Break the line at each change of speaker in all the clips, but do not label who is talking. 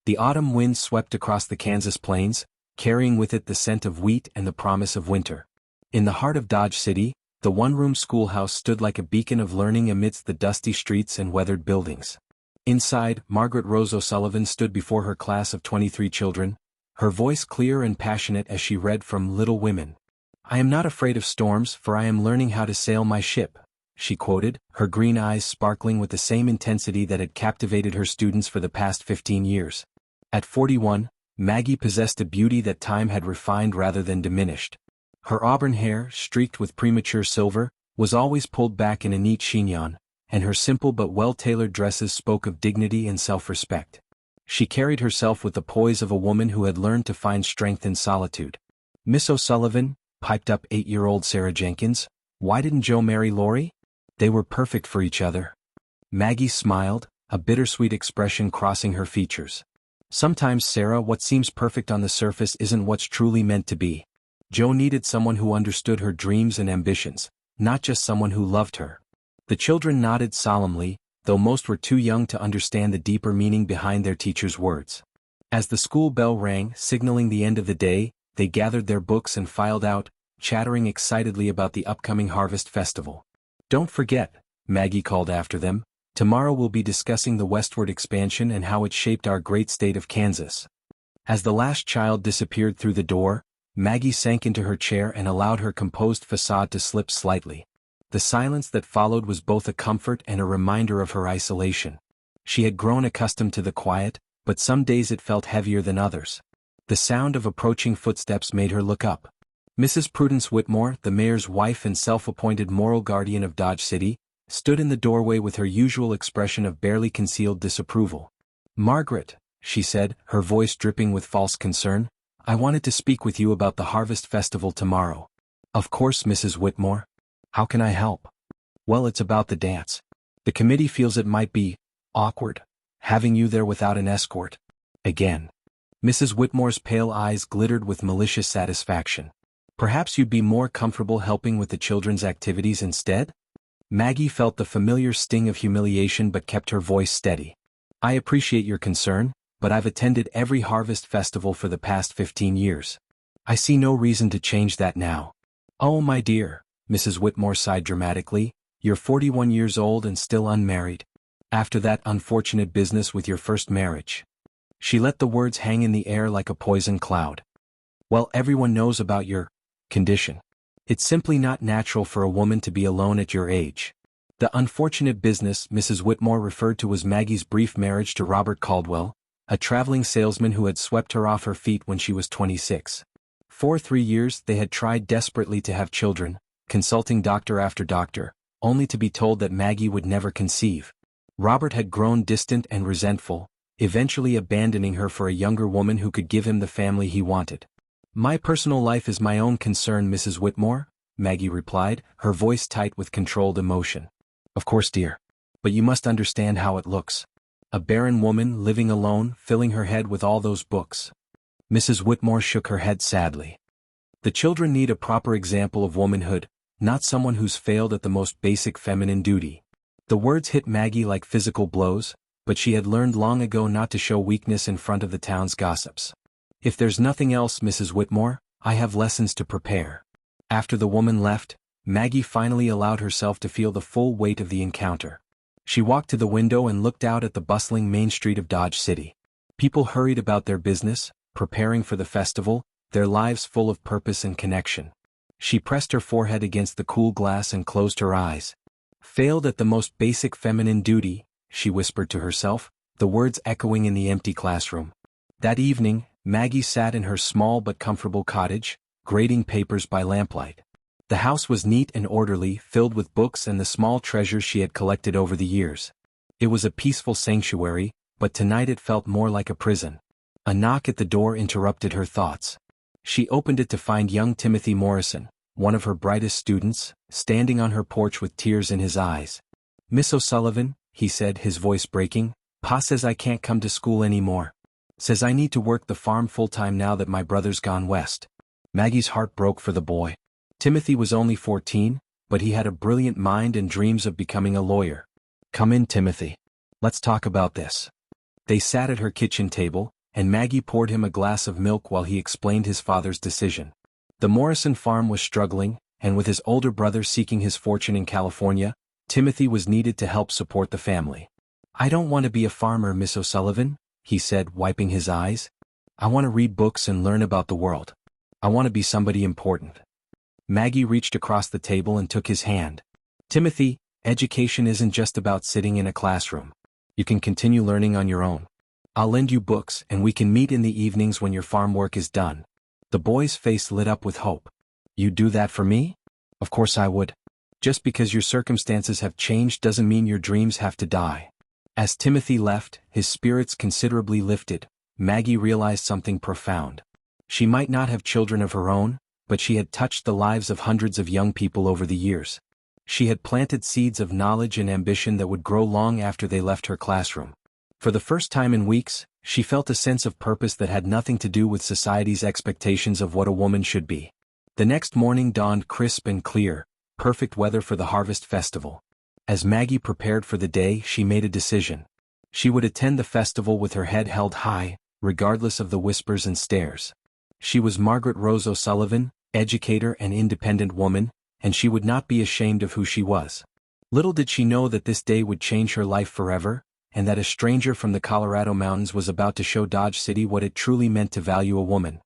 The autumn wind swept across the Kansas plains, carrying with it the scent of wheat and the promise of winter. In the heart of Dodge City, the one-room schoolhouse stood like a beacon of learning amidst the dusty streets and weathered buildings. Inside, Margaret Rose O'Sullivan stood before her class of 23 children, her voice clear and passionate as she read from Little Women. "I am not afraid of storms, for I am learning how to sail my ship," she quoted, her green eyes sparkling with the same intensity that had captivated her students for the past 15 years. At 41, Maggie possessed a beauty that time had refined rather than diminished. Her auburn hair, streaked with premature silver, was always pulled back in a neat chignon, and her simple but well-tailored dresses spoke of dignity and self-respect. She carried herself with the poise of a woman who had learned to find strength in solitude. "Miss O'Sullivan," piped up 8-year-old Sarah Jenkins, "why didn't Joe marry Lori? They were perfect for each other." Maggie smiled, a bittersweet expression crossing her features. "Sometimes, Sarah, what seems perfect on the surface isn't what's truly meant to be. Joe needed someone who understood her dreams and ambitions, not just someone who loved her." The children nodded solemnly, though most were too young to understand the deeper meaning behind their teacher's words. As the school bell rang, signaling the end of the day, they gathered their books and filed out, chattering excitedly about the upcoming Harvest Festival. "Don't forget," Maggie called after them, "tomorrow we'll be discussing the westward expansion and how it shaped our great state of Kansas." As the last child disappeared through the door, Maggie sank into her chair and allowed her composed facade to slip slightly. The silence that followed was both a comfort and a reminder of her isolation. She had grown accustomed to the quiet, but some days it felt heavier than others. The sound of approaching footsteps made her look up. Mrs. Prudence Whitmore, the mayor's wife and self-appointed moral guardian of Dodge City, stood in the doorway with her usual expression of barely concealed disapproval. "Margaret," she said, her voice dripping with false concern, "I wanted to speak with you about the Harvest Festival tomorrow." "Of course, Mrs. Whitmore. How can I help?" "Well, it's about the dance. The committee feels it might be awkward having you there without an escort." Again. Mrs. Whitmore's pale eyes glittered with malicious satisfaction. "Perhaps you'd be more comfortable helping with the children's activities instead?" Maggie felt the familiar sting of humiliation but kept her voice steady. "I appreciate your concern, but I've attended every Harvest Festival for the past 15 years. I see no reason to change that now." "Oh, my dear," Mrs. Whitmore sighed dramatically, "you're 41 years old and still unmarried. After that unfortunate business with your first marriage." She let the words hang in the air like a poison cloud. "Well, everyone knows about your condition. It's simply not natural for a woman to be alone at your age." The unfortunate business Mrs. Whitmore referred to was Maggie's brief marriage to Robert Caldwell, a traveling salesman who had swept her off her feet when she was 26. For 3 years they had tried desperately to have children, consulting doctor after doctor, only to be told that Maggie would never conceive. Robert had grown distant and resentful, eventually abandoning her for a younger woman who could give him the family he wanted. "My personal life is my own concern, Mrs. Whitmore," Maggie replied, her voice tight with controlled emotion. "Of course, dear. But you must understand how it looks. A barren woman living alone, filling her head with all those books." Mrs. Whitmore shook her head sadly. "The children need a proper example of womanhood, not someone who's failed at the most basic feminine duty." The words hit Maggie like physical blows, but she had learned long ago not to show weakness in front of the town's gossips. "If there's nothing else, Mrs. Whitmore, I have lessons to prepare." After the woman left, Maggie finally allowed herself to feel the full weight of the encounter. She walked to the window and looked out at the bustling main street of Dodge City. People hurried about their business, preparing for the festival, their lives full of purpose and connection. She pressed her forehead against the cool glass and closed her eyes. "Failed at the most basic feminine duty," she whispered to herself, the words echoing in the empty classroom. That evening, Maggie sat in her small but comfortable cottage, grading papers by lamplight. The house was neat and orderly, filled with books and the small treasures she had collected over the years. It was a peaceful sanctuary, but tonight it felt more like a prison. A knock at the door interrupted her thoughts. She opened it to find young Timothy Morrison, one of her brightest students, standing on her porch with tears in his eyes. "Miss O'Sullivan," he said, his voice breaking, "Pa says I can't come to school anymore. Says I need to work the farm full-time now that my brother's gone west." Maggie's heart broke for the boy. Timothy was only 14, but he had a brilliant mind and dreams of becoming a lawyer. "Come in, Timothy. Let's talk about this." They sat at her kitchen table, and Maggie poured him a glass of milk while he explained his father's decision. The Morrison farm was struggling, and with his older brother seeking his fortune in California, Timothy was needed to help support the family. "I don't want to be a farmer, Miss O'Sullivan," he said, wiping his eyes. "I want to read books and learn about the world. I want to be somebody important." Maggie reached across the table and took his hand. "Timothy, education isn't just about sitting in a classroom. You can continue learning on your own. I'll lend you books and we can meet in the evenings when your farm work is done." The boy's face lit up with hope. "You'd do that for me?" "Of course I would. Just because your circumstances have changed doesn't mean your dreams have to die." As Timothy left, his spirits considerably lifted. Maggie realized something profound. She might not have children of her own, but she had touched the lives of hundreds of young people over the years. She had planted seeds of knowledge and ambition that would grow long after they left her classroom. For the first time in weeks, she felt a sense of purpose that had nothing to do with society's expectations of what a woman should be. The next morning dawned crisp and clear, perfect weather for the harvest festival. As Maggie prepared for the day, she made a decision. She would attend the festival with her head held high, regardless of the whispers and stares. She was Margaret Rose O'Sullivan, educator and independent woman, and she would not be ashamed of who she was. Little did she know that this day would change her life forever, and that a stranger from the Colorado mountains was about to show Dodge City what it truly meant to value a woman.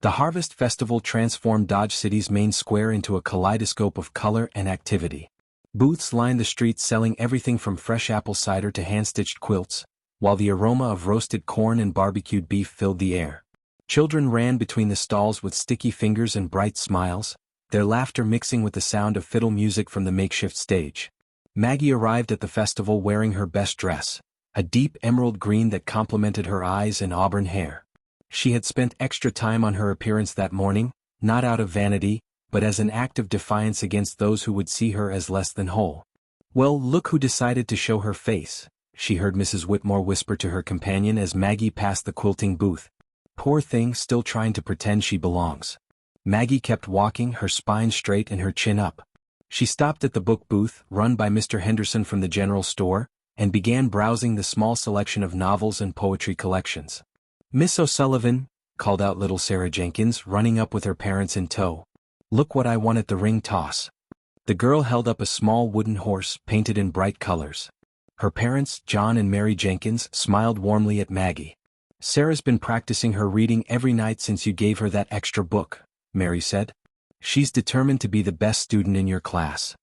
The Harvest Festival transformed Dodge City's main square into a kaleidoscope of color and activity. Booths lined the streets selling everything from fresh apple cider to hand-stitched quilts, while the aroma of roasted corn and barbecued beef filled the air. Children ran between the stalls with sticky fingers and bright smiles, their laughter mixing with the sound of fiddle music from the makeshift stage. Maggie arrived at the festival wearing her best dress, a deep emerald green that complemented her eyes and auburn hair. She had spent extra time on her appearance that morning, not out of vanity, but as an act of defiance against those who would see her as less than whole. "Well, look who decided to show her face," she heard Mrs. Whitmore whisper to her companion as Maggie passed the quilting booth. "Poor thing, still trying to pretend she belongs." Maggie kept walking, her spine straight and her chin up. She stopped at the book booth, run by Mr. Henderson from the general store, and began browsing the small selection of novels and poetry collections. "Miss O'Sullivan," called out little Sarah Jenkins, running up with her parents in tow. "Look what I won at the ring toss." The girl held up a small wooden horse painted in bright colors. Her parents, John and Mary Jenkins, smiled warmly at Maggie. "Sarah's been practicing her reading every night since you gave her that extra book," Mary said. "She's determined to be the best student in your class."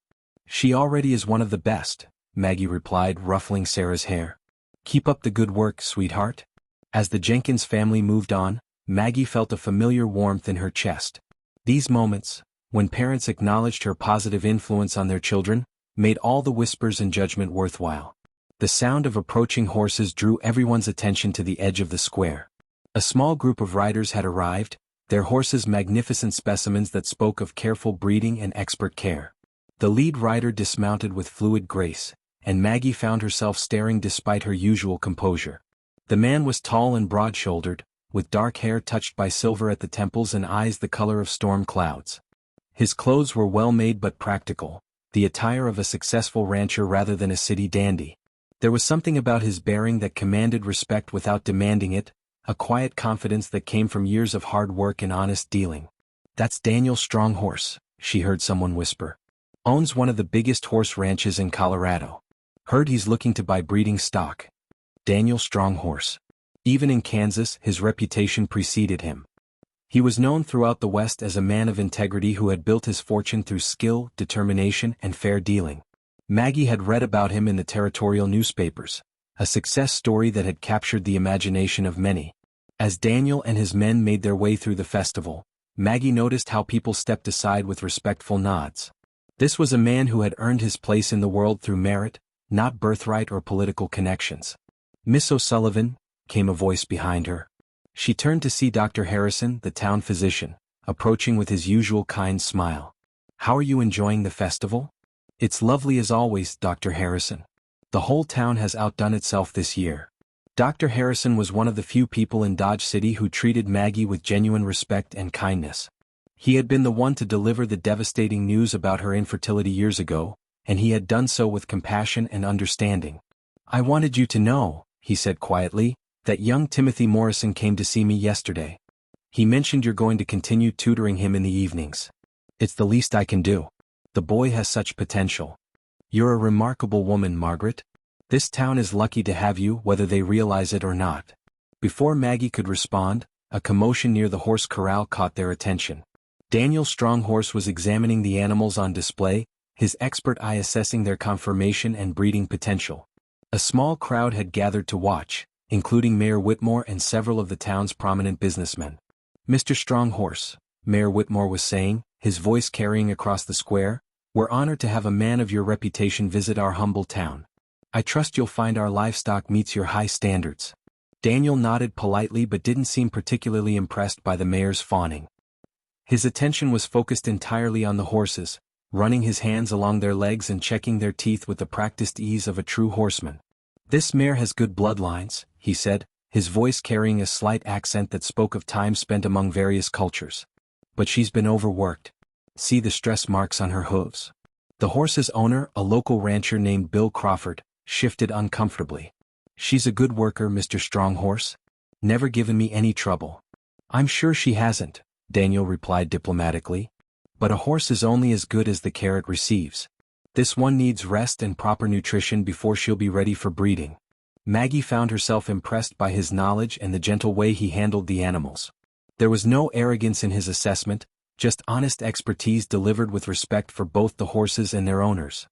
"She already is one of the best," Maggie replied, ruffling Sarah's hair. "Keep up the good work, sweetheart." As the Jenkins family moved on, Maggie felt a familiar warmth in her chest. These moments, when parents acknowledged her positive influence on their children, made all the whispers and judgment worthwhile. The sound of approaching horses drew everyone's attention to the edge of the square. A small group of riders had arrived, their horses magnificent specimens that spoke of careful breeding and expert care. The lead rider dismounted with fluid grace, and Maggie found herself staring despite her usual composure. The man was tall and broad-shouldered, with dark hair touched by silver at the temples and eyes the color of storm clouds. His clothes were well-made but practical, the attire of a successful rancher rather than a city dandy. There was something about his bearing that commanded respect without demanding it, a quiet confidence that came from years of hard work and honest dealing. "That's Daniel Stronghorse," she heard someone whisper. "Owns one of the biggest horse ranches in Colorado. Heard he's looking to buy breeding stock." Daniel Stronghorse. Even in Kansas, his reputation preceded him. He was known throughout the West as a man of integrity who had built his fortune through skill, determination, and fair dealing. Maggie had read about him in the territorial newspapers, a success story that had captured the imagination of many. As Daniel and his men made their way through the festival, Maggie noticed how people stepped aside with respectful nods. This was a man who had earned his place in the world through merit, not birthright or political connections. "Miss O'Sullivan," came a voice behind her. She turned to see Dr. Harrison, the town physician, approaching with his usual kind smile. "How are you enjoying the festival?" "It's lovely as always, Dr. Harrison. The whole town has outdone itself this year." Dr. Harrison was one of the few people in Dodge City who treated Maggie with genuine respect and kindness. He had been the one to deliver the devastating news about her infertility years ago, and he had done so with compassion and understanding. "I wanted you to know," he said quietly, That young Timothy Morrison came to see me yesterday. He mentioned you're going to continue tutoring him in the evenings. It's the least I can do. The boy has such potential. You're a remarkable woman, Margaret. This town is lucky to have you, whether they realize it or not. Before Maggie could respond, a commotion near the horse corral caught their attention. Daniel Stronghorse was examining the animals on display, his expert eye assessing their conformation and breeding potential. A small crowd had gathered to watch, including Mayor Whitmore and several of the town's prominent businessmen. Mr. Stronghorse, Mayor Whitmore was saying, his voice carrying across the square, we're honored to have a man of your reputation visit our humble town. I trust you'll find our livestock meets your high standards. Daniel nodded politely but didn't seem particularly impressed by the mayor's fawning. His attention was focused entirely on the horses, running his hands along their legs and checking their teeth with the practiced ease of a true horseman. This mare has good bloodlines, he said, his voice carrying a slight accent that spoke of time spent among various cultures. But she's been overworked. See the stress marks on her hooves. The horse's owner, a local rancher named Bill Crawford, shifted uncomfortably. She's a good worker, Mr. Stronghorse. Never given me any trouble. I'm sure she hasn't, Daniel replied diplomatically. But a horse is only as good as the care it receives. This one needs rest and proper nutrition before she'll be ready for breeding. Maggie found herself impressed by his knowledge and the gentle way he handled the animals. There was no arrogance in his assessment, just honest expertise delivered with respect for both the horses and their owners.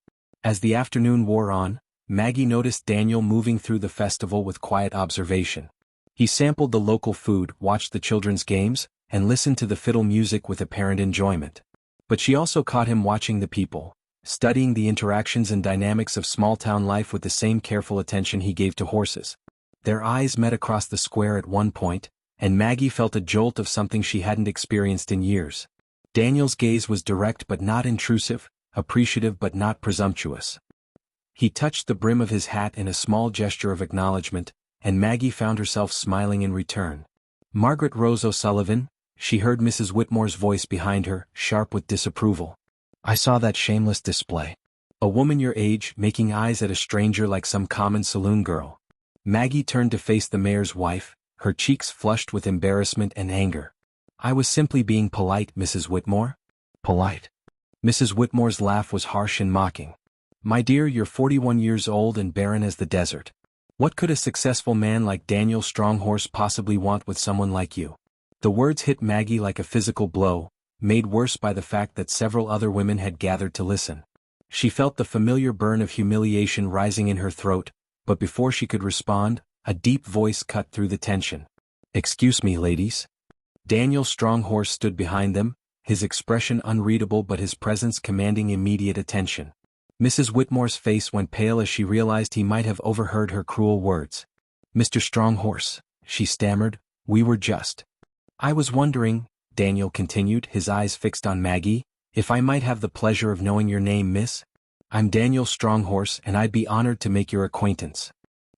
As the afternoon wore on, Maggie noticed Daniel moving through the festival with quiet observation. He sampled the local food, watched the children's games, and listened to the fiddle music with apparent enjoyment. But she also caught him watching the people, studying the interactions and dynamics of small-town life with the same careful attention he gave to horses. Their eyes met across the square at one point, and Maggie felt a jolt of something she hadn't experienced in years. Daniel's gaze was direct but not intrusive, appreciative but not presumptuous. He touched the brim of his hat in a small gesture of acknowledgement, and Maggie found herself smiling in return. Margaret Rose O'Sullivan, she heard Mrs. Whitmore's voice behind her, sharp with disapproval. I saw that shameless display. A woman your age making eyes at a stranger like some common saloon girl. Maggie turned to face the mayor's wife, her cheeks flushed with embarrassment and anger. I was simply being polite, Mrs. Whitmore. Polite. Mrs. Whitmore's laugh was harsh and mocking. My dear, you're 41 years old and barren as the desert. What could a successful man like Daniel Stronghorse possibly want with someone like you? The words hit Maggie like a physical blow, made worse by the fact that several other women had gathered to listen. She felt the familiar burn of humiliation rising in her throat, but before she could respond, a deep voice cut through the tension. Excuse me, ladies. Daniel Stronghorse stood behind them, his expression unreadable but his presence commanding immediate attention. Mrs. Whitmore's face went pale as she realized he might have overheard her cruel words. Mr. Stronghorse, she stammered, we were just. I was wondering, Daniel continued, his eyes fixed on Maggie, if I might have the pleasure of knowing your name, miss? I'm Daniel Stronghorse and I'd be honored to make your acquaintance.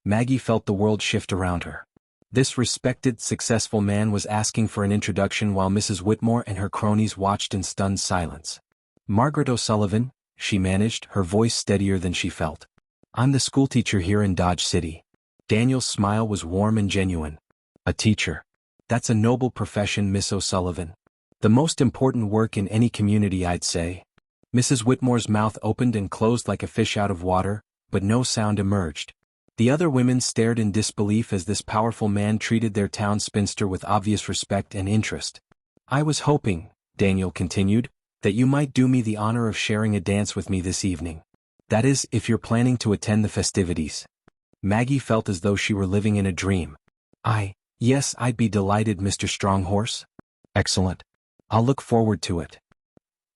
Maggie felt the world shift around her. This respected, successful man was asking for an introduction while Mrs. Whitmore and her cronies watched in stunned silence. Margaret O'Sullivan, she managed, her voice steadier than she felt. I'm the schoolteacher here in Dodge City. Daniel's smile was warm and genuine. A teacher. That's a noble profession, Miss O'Sullivan. The most important work in any community, I'd say. Mrs. Whitmore's mouth opened and closed like a fish out of water, but no sound emerged. The other women stared in disbelief as this powerful man treated their town spinster with obvious respect and interest. I was hoping, Daniel continued, that you might do me the honor of sharing a dance with me this evening. That is, if you're planning to attend the festivities. Maggie felt as though she were living in a dream. Yes, I'd be delighted, Mr. Stronghorse. Excellent. I'll look forward to it.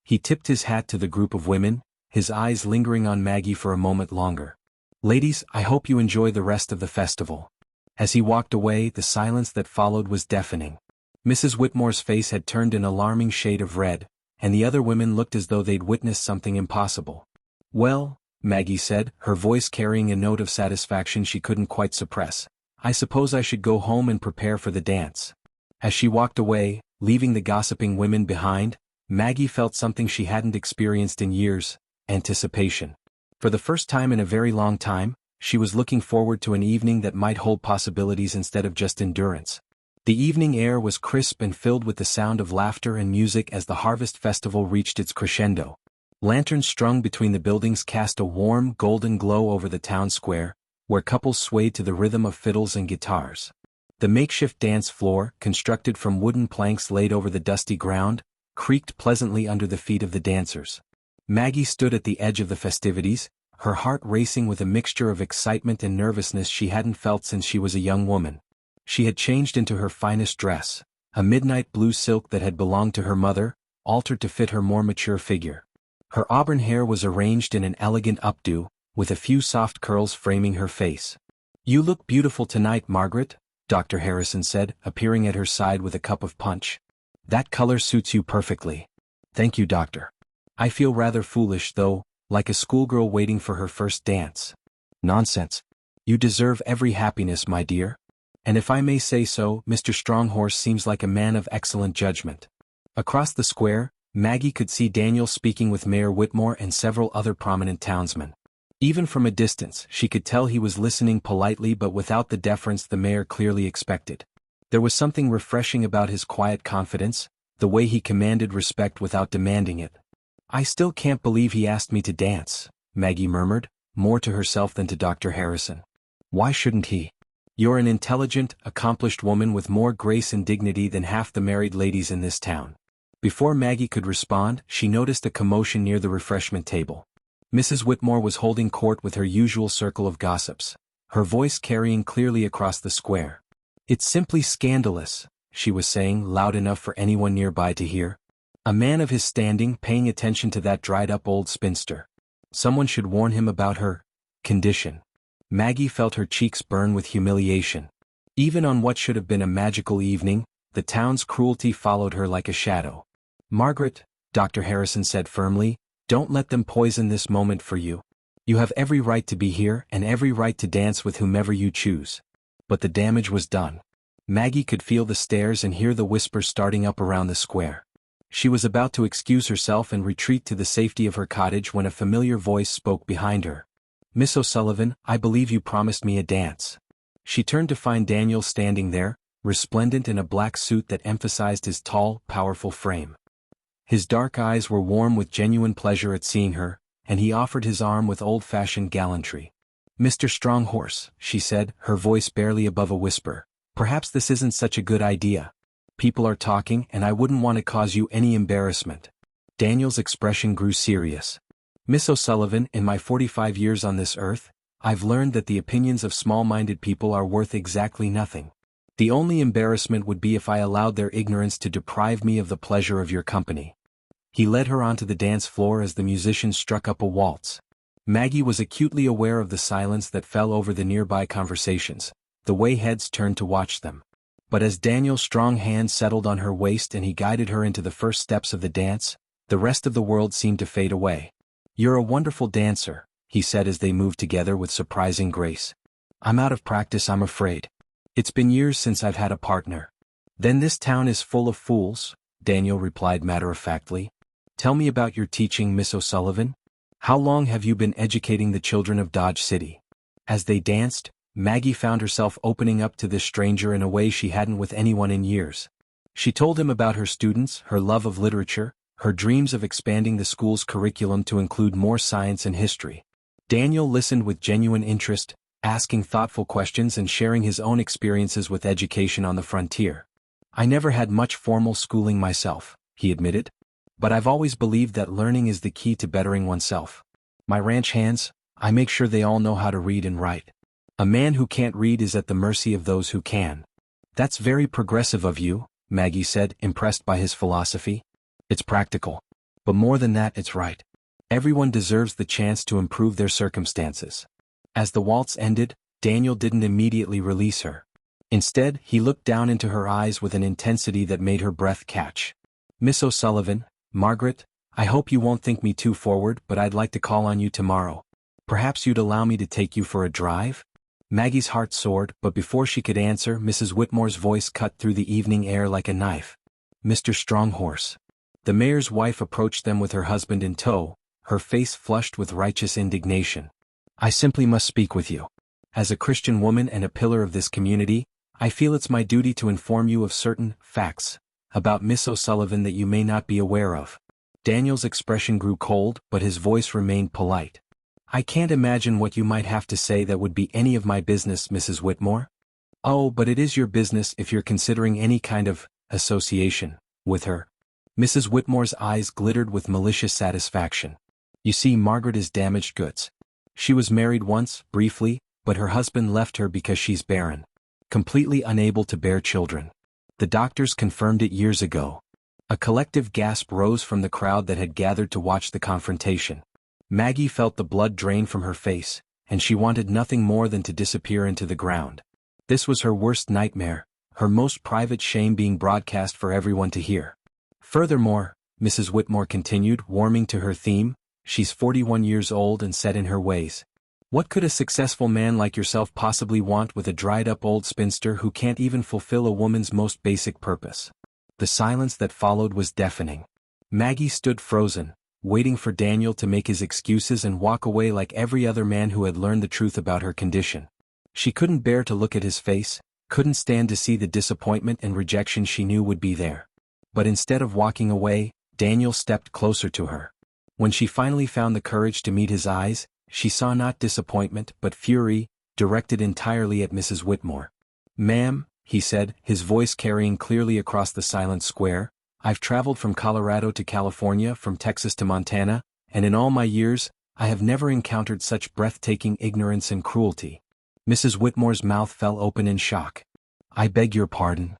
He tipped his hat to the group of women, his eyes lingering on Maggie for a moment longer. Ladies, I hope you enjoy the rest of the festival. As he walked away, the silence that followed was deafening. Mrs. Whitmore's face had turned an alarming shade of red, and the other women looked as though they'd witnessed something impossible. Well, Maggie said, her voice carrying a note of satisfaction she couldn't quite suppress, I suppose I should go home and prepare for the dance. As she walked away, leaving the gossiping women behind, Maggie felt something she hadn't experienced in years, anticipation. For the first time in a very long time, She was looking forward to an evening that might hold possibilities instead of just endurance. The evening air was crisp and filled with the sound of laughter and music as the harvest festival reached its crescendo. Lanterns strung between the buildings cast a warm, golden glow over the town square, where couples swayed to the rhythm of fiddles and guitars. The makeshift dance floor, constructed from wooden planks laid over the dusty ground, creaked pleasantly under the feet of the dancers. Maggie stood at the edge of the festivities, her heart racing with a mixture of excitement and nervousness she hadn't felt since she was a young woman. She had changed into her finest dress, a midnight blue silk that had belonged to her mother, altered to fit her more mature figure. Her auburn hair was arranged in an elegant updo, with a few soft curls framing her face. "You look beautiful tonight, Margaret," Dr. Harrison said, appearing at her side with a cup of punch. "That color suits you perfectly." "Thank you, doctor. I feel rather foolish, though, like a schoolgirl waiting for her first dance." "Nonsense. You deserve every happiness, my dear. And if I may say so, Mr. Stronghorse seems like a man of excellent judgment." Across the square, Maggie could see Daniel speaking with Mayor Whitmore and several other prominent townsmen. Even from a distance, she could tell he was listening politely but without the deference the mayor clearly expected. There was something refreshing about his quiet confidence, the way he commanded respect without demanding it. "I still can't believe he asked me to dance," Maggie murmured, more to herself than to Dr. Harrison. "Why shouldn't he? You're an intelligent, accomplished woman with more grace and dignity than half the married ladies in this town." Before Maggie could respond, she noticed a commotion near the refreshment table. Mrs. Whitmore was holding court with her usual circle of gossips, her voice carrying clearly across the square. "It's simply scandalous," she was saying, loud enough for anyone nearby to hear. "A man of his standing paying attention to that dried-up old spinster. Someone should warn him about her condition." Maggie felt her cheeks burn with humiliation. Even on what should have been a magical evening, the town's cruelty followed her like a shadow. "Margaret," Dr. Harrison said firmly, "don't let them poison this moment for you. You have every right to be here and every right to dance with whomever you choose." But the damage was done. Maggie could feel the stares and hear the whispers starting up around the square. She was about to excuse herself and retreat to the safety of her cottage when a familiar voice spoke behind her. "Miss O'Sullivan, I believe you promised me a dance." She turned to find Daniel standing there, resplendent in a black suit that emphasized his tall, powerful frame. His dark eyes were warm with genuine pleasure at seeing her, and he offered his arm with old-fashioned gallantry. "Mr. Stronghorse," she said, her voice barely above a whisper, "perhaps this isn't such a good idea. People are talking and I wouldn't want to cause you any embarrassment." Daniel's expression grew serious. "Miss O'Sullivan, in my 45 years on this earth, I've learned that the opinions of small-minded people are worth exactly nothing. The only embarrassment would be if I allowed their ignorance to deprive me of the pleasure of your company." He led her onto the dance floor as the musicians struck up a waltz. Maggie was acutely aware of the silence that fell over the nearby conversations, the way heads turned to watch them. But as Daniel's strong hand settled on her waist and he guided her into the first steps of the dance, the rest of the world seemed to fade away. "You're a wonderful dancer," he said as they moved together with surprising grace. "I'm out of practice, I'm afraid. It's been years since I've had a partner." "Then this town is full of fools," Daniel replied matter-of-factly. "Tell me about your teaching, Miss O'Sullivan. How long have you been educating the children of Dodge City?" As they danced, Maggie found herself opening up to this stranger in a way she hadn't with anyone in years. She told him about her students, her love of literature, her dreams of expanding the school's curriculum to include more science and history. Daniel listened with genuine interest, asking thoughtful questions and sharing his own experiences with education on the frontier. "I never had much formal schooling myself," he admitted. "But I've always believed that learning is the key to bettering oneself. My ranch hands, I make sure they all know how to read and write. A man who can't read is at the mercy of those who can." "That's very progressive of you," Maggie said, impressed by his philosophy. "It's practical. But more than that, it's right. Everyone deserves the chance to improve their circumstances." As the waltz ended, Daniel didn't immediately release her. Instead, he looked down into her eyes with an intensity that made her breath catch. "Miss O'Sullivan, Margaret, I hope you won't think me too forward, but I'd like to call on you tomorrow. Perhaps you'd allow me to take you for a drive?" Maggie's heart soared, but before she could answer, Mrs. Whitmore's voice cut through the evening air like a knife. "Mr. Stronghorse." The mayor's wife approached them with her husband in tow, her face flushed with righteous indignation. I simply must speak with you. As a Christian woman and a pillar of this community, I feel it's my duty to inform you of certain facts about Miss O'Sullivan that you may not be aware of. Daniel's expression grew cold, but his voice remained polite. I can't imagine what you might have to say that would be any of my business, Mrs. Whitmore. Oh, but it is your business if you're considering any kind of association with her. Mrs. Whitmore's eyes glittered with malicious satisfaction. You see, Margaret is damaged goods. She was married once, briefly, but her husband left her because she's barren. Completely unable to bear children. The doctors confirmed it years ago. A collective gasp rose from the crowd that had gathered to watch the confrontation. Maggie felt the blood drain from her face, and she wanted nothing more than to disappear into the ground. This was her worst nightmare, her most private shame being broadcast for everyone to hear. Furthermore, Mrs. Whitmore continued, warming to her theme, she's 41 years old and set in her ways. What could a successful man like yourself possibly want with a dried-up old spinster who can't even fulfill a woman's most basic purpose? The silence that followed was deafening. Maggie stood frozen, waiting for Daniel to make his excuses and walk away like every other man who had learned the truth about her condition. She couldn't bear to look at his face, couldn't stand to see the disappointment and rejection she knew would be there. But instead of walking away, Daniel stepped closer to her. When she finally found the courage to meet his eyes, she saw not disappointment but fury, directed entirely at Mrs. Whitmore. "Ma'am," he said, his voice carrying clearly across the silent square, "I've traveled from Colorado to California, from Texas to Montana, and in all my years, I have never encountered such breathtaking ignorance and cruelty." Mrs. Whitmore's mouth fell open in shock. "I beg your pardon."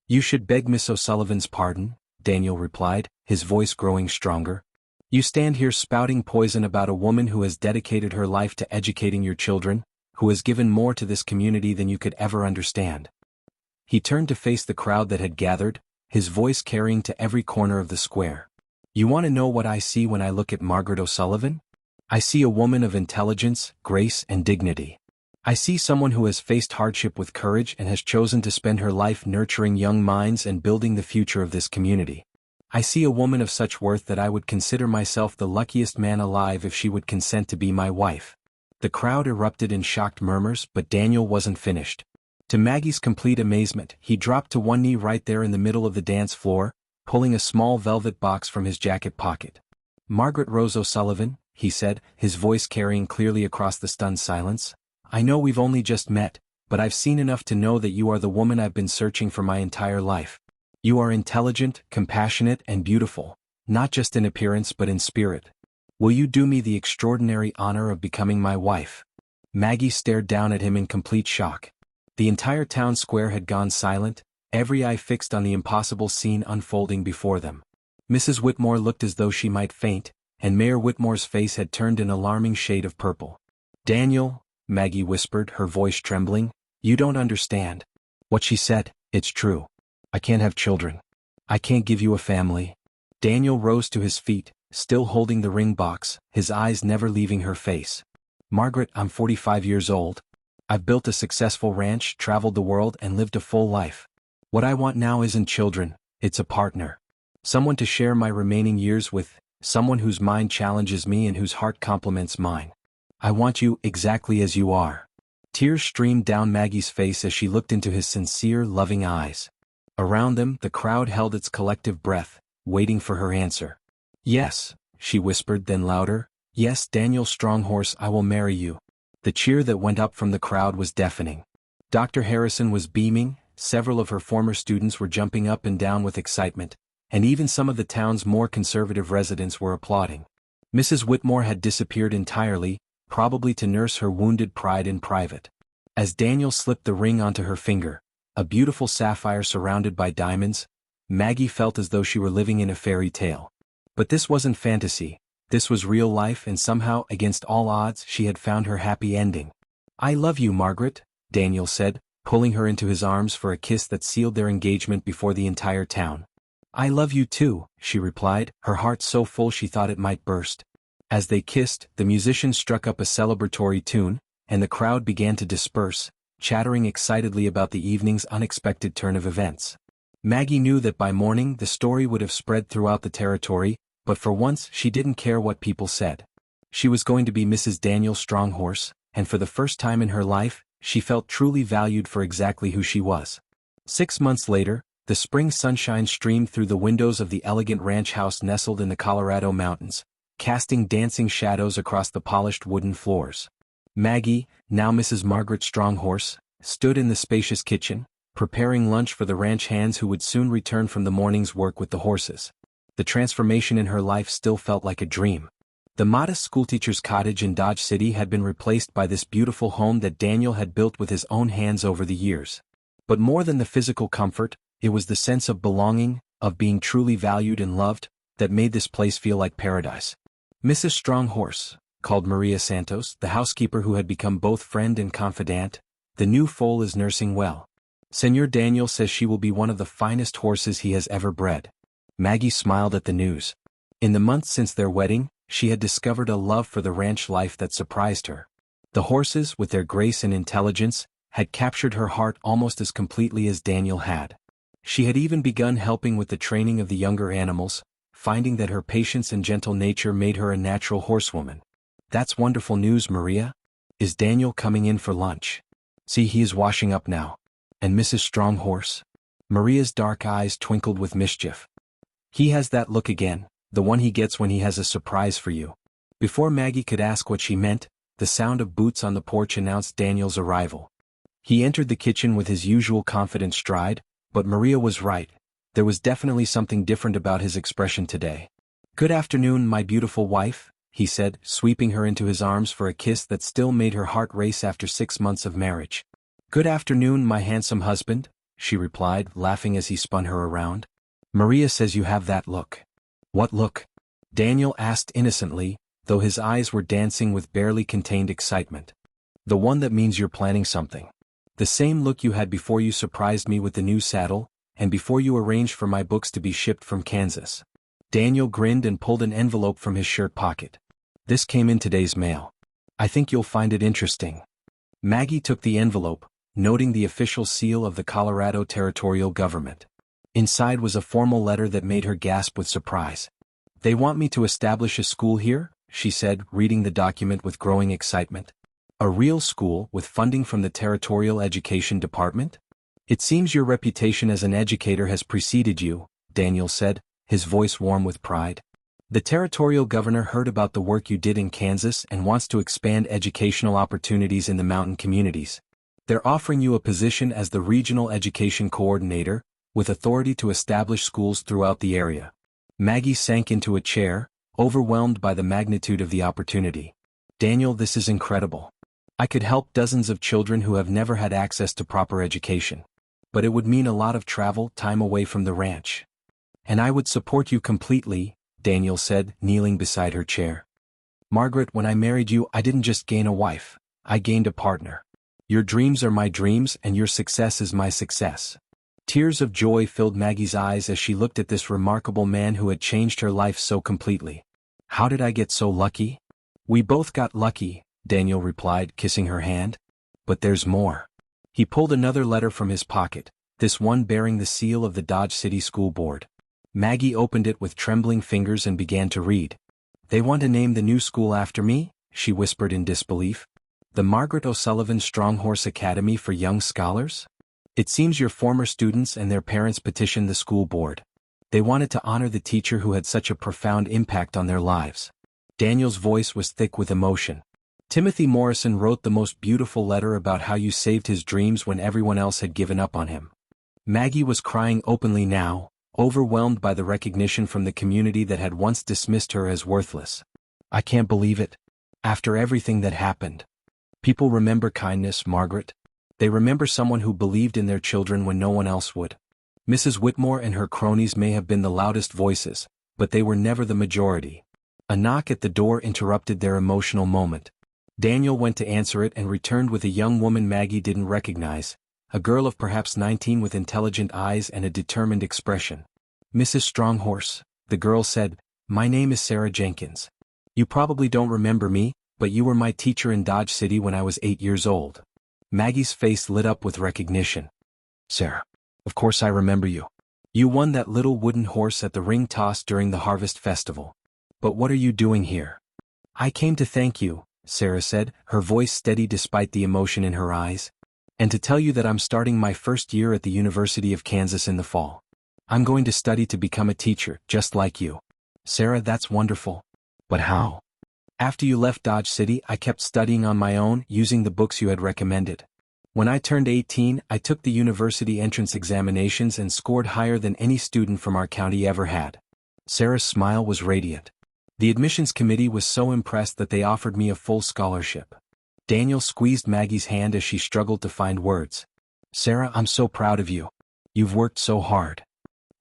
"You should beg Miss O'Sullivan's pardon," Daniel replied, his voice growing stronger. "You stand here spouting poison about a woman who has dedicated her life to educating your children, who has given more to this community than you could ever understand." He turned to face the crowd that had gathered, his voice carrying to every corner of the square. "You want to know what I see when I look at Margaret O'Sullivan? I see a woman of intelligence, grace, and dignity. I see someone who has faced hardship with courage and has chosen to spend her life nurturing young minds and building the future of this community. I see a woman of such worth that I would consider myself the luckiest man alive if she would consent to be my wife." The crowd erupted in shocked murmurs, but Daniel wasn't finished. To Maggie's complete amazement, he dropped to one knee right there in the middle of the dance floor, pulling a small velvet box from his jacket pocket. "Margaret Rose O'Sullivan," he said, his voice carrying clearly across the stunned silence. "I know we've only just met, but I've seen enough to know that you are the woman I've been searching for my entire life. You are intelligent, compassionate, and beautiful, not just in appearance but in spirit. Will you do me the extraordinary honor of becoming my wife?" Maggie stared down at him in complete shock. The entire town square had gone silent, every eye fixed on the impossible scene unfolding before them. Mrs. Whitmore looked as though she might faint, and Mayor Whitmore's face had turned an alarming shade of purple. "Daniel," Maggie whispered, her voice trembling, "you don't understand." What she said, it's true. I can't have children. I can't give you a family. Daniel rose to his feet, still holding the ring box, his eyes never leaving her face. "Margaret, I'm 45 years old. I've built a successful ranch, traveled the world, and lived a full life. What I want now isn't children, it's a partner. Someone to share my remaining years with, someone whose mind challenges me and whose heart complements mine. I want you exactly as you are." Tears streamed down Maggie's face as she looked into his sincere, loving eyes. Around them, the crowd held its collective breath, waiting for her answer. "Yes," she whispered, then louder, "Yes, Daniel Stronghorse, I will marry you." The cheer that went up from the crowd was deafening. Dr. Harrison was beaming, several of her former students were jumping up and down with excitement, and even some of the town's more conservative residents were applauding. Mrs. Whitmore had disappeared entirely, probably to nurse her wounded pride in private. As Daniel slipped the ring onto her finger, a beautiful sapphire surrounded by diamonds, Maggie felt as though she were living in a fairy tale. But this wasn't fantasy. This was real life, and somehow, against all odds, she had found her happy ending. "I love you, Margaret," Daniel said, pulling her into his arms for a kiss that sealed their engagement before the entire town. "I love you too," she replied, her heart so full she thought it might burst. As they kissed, the musicians struck up a celebratory tune, and the crowd began to disperse, chattering excitedly about the evening's unexpected turn of events. Maggie knew that by morning the story would have spread throughout the territory, but for once she didn't care what people said. She was going to be Mrs. Daniel Stronghorse, and for the first time in her life, she felt truly valued for exactly who she was. 6 months later, the spring sunshine streamed through the windows of the elegant ranch house nestled in the Colorado mountains, casting dancing shadows across the polished wooden floors. Maggie, now Mrs. Margaret Stronghorse, stood in the spacious kitchen, preparing lunch for the ranch hands who would soon return from the morning's work with the horses. The transformation in her life still felt like a dream. The modest schoolteacher's cottage in Dodge City had been replaced by this beautiful home that Daniel had built with his own hands over the years. But more than the physical comfort, it was the sense of belonging, of being truly valued and loved, that made this place feel like paradise. Mrs. Stronghorse, called Maria Santos, the housekeeper who had become both friend and confidant, the new foal is nursing well. Senor Daniel says she will be one of the finest horses he has ever bred. Maggie smiled at the news. In the months since their wedding, she had discovered a love for the ranch life that surprised her. The horses, with their grace and intelligence, had captured her heart almost as completely as Daniel had. She had even begun helping with the training of the younger animals, finding that her patience and gentle nature made her a natural horsewoman. "That's wonderful news, Maria. Is Daniel coming in for lunch? See, he is washing up now. And Mrs. Stronghorse?" Maria's dark eyes twinkled with mischief. "He has that look again, the one he gets when he has a surprise for you." Before Maggie could ask what she meant, the sound of boots on the porch announced Daniel's arrival. He entered the kitchen with his usual confident stride, but Maria was right. There was definitely something different about his expression today. "Good afternoon, my beautiful wife," he said, sweeping her into his arms for a kiss that still made her heart race after 6 months of marriage. "Good afternoon, my handsome husband," she replied, laughing as he spun her around. "Maria says you have that look." "What look?" Daniel asked innocently, though his eyes were dancing with barely contained excitement. "The one that means you're planning something. The same look you had before you surprised me with the new saddle, and before you arranged for my books to be shipped from Kansas." Daniel grinned and pulled an envelope from his shirt pocket. "This came in today's mail. I think you'll find it interesting." Maggie took the envelope, noting the official seal of the Colorado Territorial Government. Inside was a formal letter that made her gasp with surprise. "They want me to establish a school here?" she said, reading the document with growing excitement. "A real school with funding from the Territorial Education Department? It seems your reputation as an educator has preceded you," Daniel said, his voice warm with pride. "The territorial governor heard about the work you did in Kansas and wants to expand educational opportunities in the mountain communities. They're offering you a position as the regional education coordinator, with authority to establish schools throughout the area." Maggie sank into a chair, overwhelmed by the magnitude of the opportunity. "Daniel, this is incredible. I could help dozens of children who have never had access to proper education. But it would mean a lot of travel, time away from the ranch. And I would support you completely," Daniel said, kneeling beside her chair. "Margaret, when I married you, I didn't just gain a wife, I gained a partner. Your dreams are my dreams and your success is my success." Tears of joy filled Maggie's eyes as she looked at this remarkable man who had changed her life so completely. "How did I get so lucky?" "We both got lucky," Daniel replied, kissing her hand. "But there's more." He pulled another letter from his pocket, this one bearing the seal of the Dodge City School Board. Maggie opened it with trembling fingers and began to read. "They want to name the new school after me?" she whispered in disbelief. "The Margaret O'Sullivan Stronghorse Academy for Young Scholars? It seems your former students and their parents petitioned the school board. They wanted to honor the teacher who had such a profound impact on their lives." Daniel's voice was thick with emotion. "Timothy Morrison wrote the most beautiful letter about how you saved his dreams when everyone else had given up on him." Maggie was crying openly now, overwhelmed by the recognition from the community that had once dismissed her as worthless. "I can't believe it. After everything that happened. People remember kindness, Margaret. They remember someone who believed in their children when no one else would. Mrs. Whitmore and her cronies may have been the loudest voices, but they were never the majority." A knock at the door interrupted their emotional moment. Daniel went to answer it and returned with a young woman Maggie didn't recognize, a girl of perhaps 19 with intelligent eyes and a determined expression. "Mrs. Stronghorse," the girl said, "my name is Sarah Jenkins. You probably don't remember me, but you were my teacher in Dodge City when I was 8 years old." Maggie's face lit up with recognition. "Sarah, of course I remember you. You won that little wooden horse at the ring toss during the Harvest Festival. But what are you doing here?" I came to thank you, Sarah said, her voice steady despite the emotion in her eyes. And to tell you that I'm starting my first year at the University of Kansas in the fall. I'm going to study to become a teacher, just like you. Sarah, that's wonderful. But how? After you left Dodge City, I kept studying on my own, using the books you had recommended. When I turned 18, I took the university entrance examinations and scored higher than any student from our county ever had. Sarah's smile was radiant. The admissions committee was so impressed that they offered me a full scholarship. Daniel squeezed Maggie's hand as she struggled to find words. Sarah, I'm so proud of you. You've worked so hard.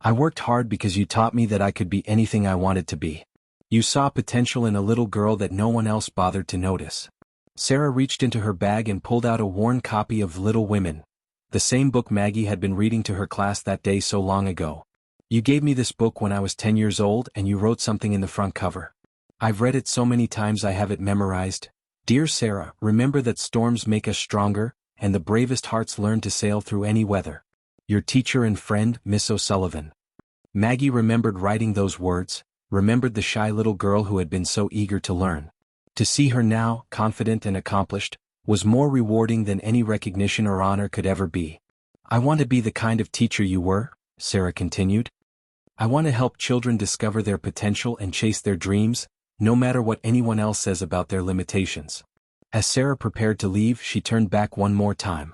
I worked hard because you taught me that I could be anything I wanted to be. You saw potential in a little girl that no one else bothered to notice. Sarah reached into her bag and pulled out a worn copy of Little Women, the same book Maggie had been reading to her class that day so long ago. You gave me this book when I was 10 years old and you wrote something in the front cover. I've read it so many times I have it memorized. Dear Sarah, remember that storms make us stronger, and the bravest hearts learn to sail through any weather. Your teacher and friend, Miss O'Sullivan. Maggie remembered writing those words, remembered the shy little girl who had been so eager to learn. To see her now, confident and accomplished, was more rewarding than any recognition or honor could ever be. I want to be the kind of teacher you were, Sarah continued. I want to help children discover their potential and chase their dreams, no matter what anyone else says about their limitations. As Sarah prepared to leave, she turned back one more time.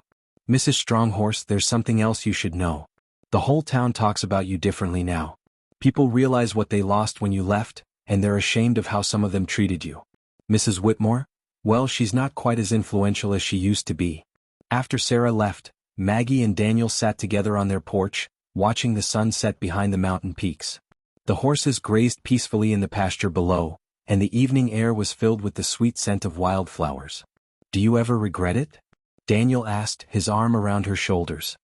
Mrs. Stronghorse, there's something else you should know. The whole town talks about you differently now. People realize what they lost when you left, and they're ashamed of how some of them treated you. Mrs. Whitmore? Well, she's not quite as influential as she used to be. After Sarah left, Maggie and Daniel sat together on their porch, watching the sun set behind the mountain peaks. The horses grazed peacefully in the pasture below, and the evening air was filled with the sweet scent of wildflowers. Do you ever regret it? Daniel asked, his arm around her shoulders.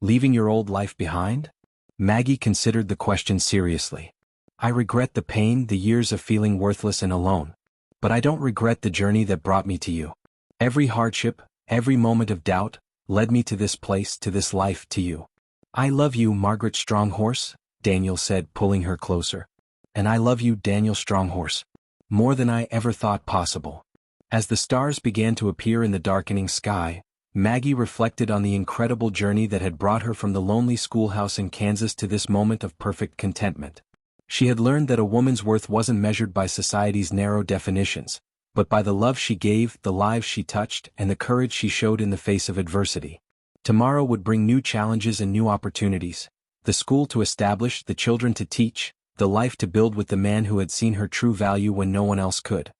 Leaving your old life behind? Maggie considered the question seriously. I regret the pain, the years of feeling worthless and alone. But I don't regret the journey that brought me to you. Every hardship, every moment of doubt, led me to this place, to this life, to you. I love you, Margaret Stronghorse, Daniel said, pulling her closer. And I love you, Daniel Stronghorse. More than I ever thought possible. As the stars began to appear in the darkening sky, Maggie reflected on the incredible journey that had brought her from the lonely schoolhouse in Kansas to this moment of perfect contentment. She had learned that a woman's worth wasn't measured by society's narrow definitions, but by the love she gave, the lives she touched, and the courage she showed in the face of adversity. Tomorrow would bring new challenges and new opportunities, the school to establish, the children to teach, the life to build with the man who had seen her true value when no one else could.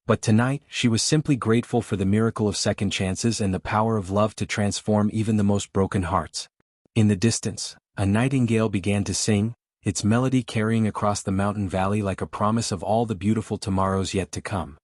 But tonight, she was simply grateful for the miracle of second chances and the power of love to transform even the most broken hearts. In the distance, a nightingale began to sing, its melody carrying across the mountain valley like a promise of all the beautiful tomorrows yet to come.